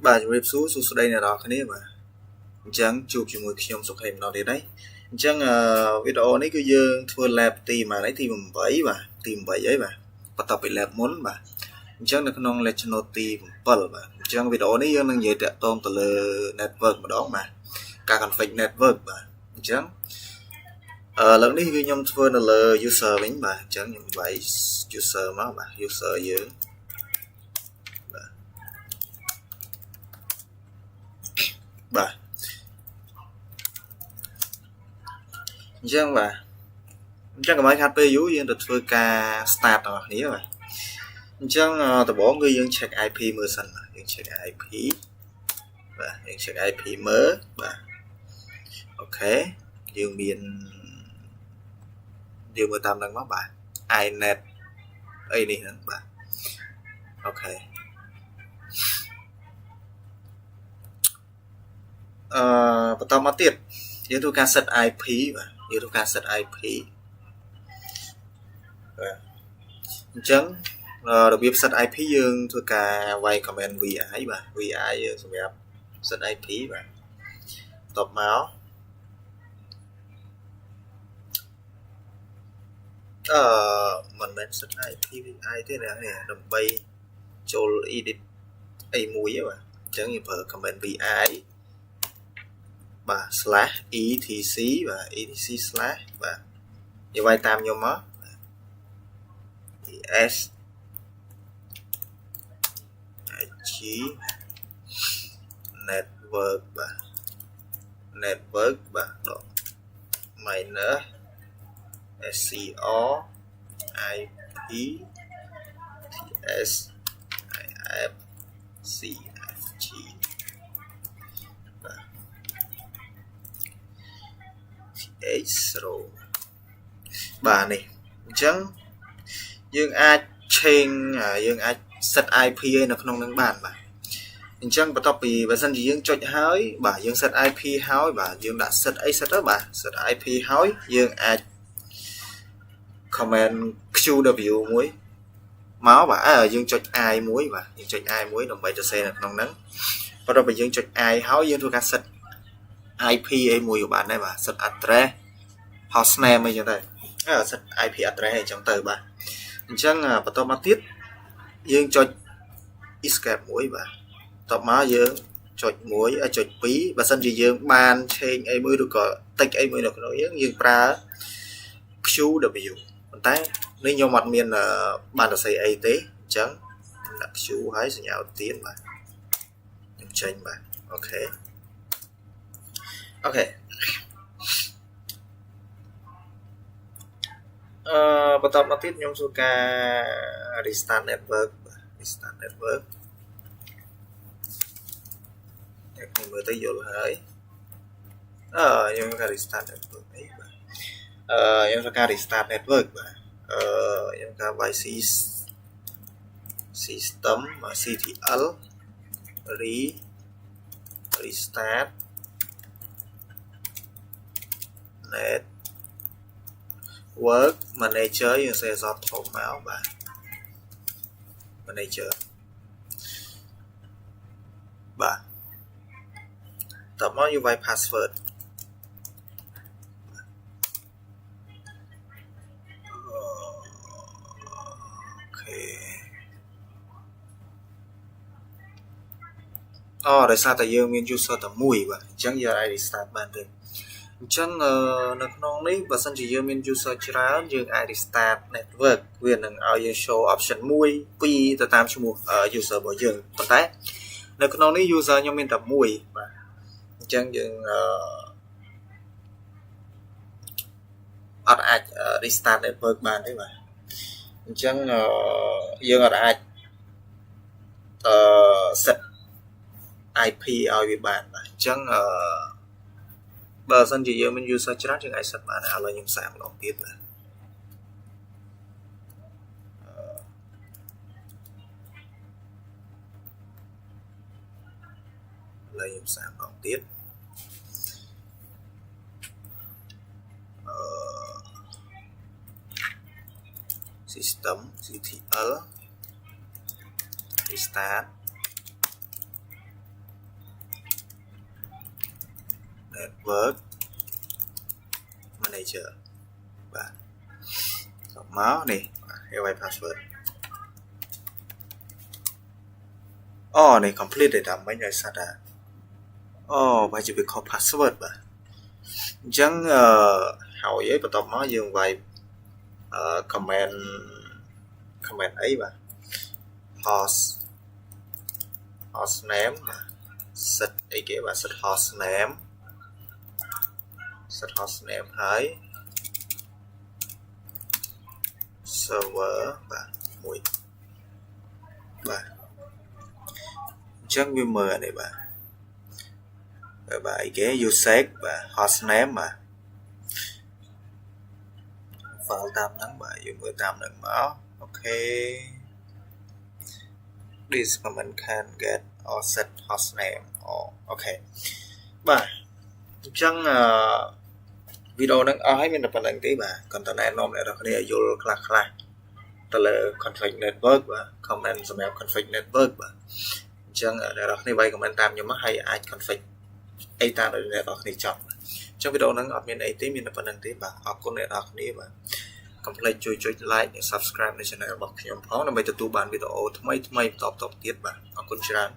បាទជំរាបសួរសួស្តីអ្នកនរគ្នាបាទអញ្ចឹងជួបជាមួយខ្ញុំសុខហេមណោះទៀតហើយអញ្ចឹងវីដេអូនេះគឺយើងធ្វើ lab ទីម៉ានទី8បាទទី8អីបាទបន្ទាប់ពី lab មុនបាទអញ្ចឹងនៅក្នុង lecture note ទី7បាទអញ្ចឹងវីដេអូនេះយើងនឹងនិយាយតាក់ទងទៅលើ network ម្ដងបាទការ config network បាទអញ្ចឹងលើកនេះគឺខ្ញុំធ្វើនៅលើ user វិញបាទអញ្ចឹងខ្ញុំវាយ user មកបាទ user យើងបាទអញ្ចឹងបាទអញ្ចឹងកុំឲ្យខាត់ពេលយូរយើងទៅធ្វើការ start របស់គ្នាបាទអញ្ចឹងដំបូងគឺយើង check IP មើលសិនបាទយើង check IP បាទយើង check IP មើលបាទអូខេយើងមើលតាមហ្នឹងមកបាទ inet អីនេះហ្នឹងបាទអូខេបន្តមកទៀតយើងធ្វើការ set IP បាទយើងធ្វើការ set IP បាទអញ្ចឹងរបៀប set IP យើងធ្វើការវាយ command vi បាទ vi យើងសម្រាប់ set IP បាទបន្ទាប់មកមិនមែន set IP vi ទេណានេះដើម្បីចូល edit អីមួយបាទអញ្ចឹងយើងប្រើ command vi បាទ /etc បាទ etc/ បាទយើងវាយតាមខ្ញុំមក es ig network បាទ network បាទដក minus scr ip ts if cfg បាទ th0 បាទនេះអញ្ចឹងយើងអាច change យើងអាច set IP ឯនៅក្នុងនឹងបានបាទអញ្ចឹងបន្ទាប់ពីបើសិនជាយើងចុចហើយបាទយើង set IP ហើយបាទយើងដាក់ set អី set ទៅបាទ set IP ហើយយើងអាច command qw មួយមកបាទយើងចុច i មួយបាទយើងចុច i មួយដើម្បីទៅ save នៅក្នុងហ្នឹងបន្ទាប់ពីយើងចុច i ហើយយើងធ្វើការ set IP អីមួយក៏បានដែរបាទ set address hostname អីចឹងទៅset IP address អីចឹងទៅបាទអញ្ចឹងបន្តមកទៀតយើងចុច escape មួយបាទបន្ទាប់មកយើងចុច1ចុច2បើសិនជាយើងបាន change អីមួយឬក៏តិចអីមួយនៅក្នុងយើងប្រើ qw ប៉ុន្តែនេះខ្ញុំអត់មានបានសរសេរអីទេអញ្ចឹងដាក់ q ហើយសញ្ញាទៀនបាទខ្ញុំចេញបាទអូខេបន្តមកទៀតខ្ញុំធ្វើការ restart network បាទ restart network ខ្ញុំមើលទៅយល់ហើយខ្ញុំធ្វើការ restart network អីបាទខ្ញុំធ្វើការ restart network បាទខ្ញុំការ YC system ctl restart network manager យើងសេអសតធំមកបាទ manager បាទតបមកយើងវាយ password ដោយសារតែយើងមាន user តែមួយបាទអញ្ចឹងយើងអាច restart បានទេអញ្ចឹងនៅក្នុងនេះបើសិនជាយើងមាន user ច្រើនយើងអាច restart network វានឹងឲ្យយើង show option 1 2ទៅតាមឈ្មោះ user របស់យើងប៉ុន្តែនៅក្នុងនេះ user ខ្ញុំមានតែមួយបាទអញ្ចឹងយើងអត់អាច restart network បានទេបាទអញ្ចឹងយើងអត់អាចset IP ឲ្យវាបានបាទអញ្ចឹងបើសិនជាយើងមាន user ច្រើនយើងអាច set បានឥឡូវខ្ញុំសាកម្ដងទៀតបាទឥឡូវខ្ញុំសាកម្ដងទៀតsystem ctl restart network manager បាទមកនេះ AOI password អូនេះ complete ទេតាមមិញឲ្យសាត់អូបើជាវាខុស password បាទអញ្ចឹងហើយឯងបន្ទាប់មកយើងវាយcomment អីបាទ host name បាទ set អីគេបាទ set host name ហើយ server បាទមួយបាទអញ្ចឹងវាមើលនេះបាទអីគេ usage បាទ host name បាទ file តាមហ្នឹងបាទយើងមើលតាមហ្នឹងមកអូខេ this command can get or set host name អូខេបាទអញ្ចឹងវីដេអូហ្នឹងអស់ហើយមានតែប៉ុណ្្នឹងទេបាទគាត់តែណែនាំអ្នកនរគ្នាឲ្យយល់ខ្លះទៅលើ config network បាទ comment សម្រាប់ config network បាទអញ្ចឹងអ្នកនរគ្នាវាយ comment តាមខ្ញុំមកហើយអាច config អីតាមដែលអ្នកនរគ្នាចង់អញ្ចឹងវីដេអូហ្នឹងអត់មានអីទេមានតែប៉ុណ្្នឹងទេបាទអរគុណអ្នកនរគ្នាបាទកុំភ្លេចជួយចុច like និង subscribe នៅ channel របស់ខ្ញុំផងដើម្បីទទួលបានវីដេអូថ្មីបន្តទៀតបាទអរគុណច្រើន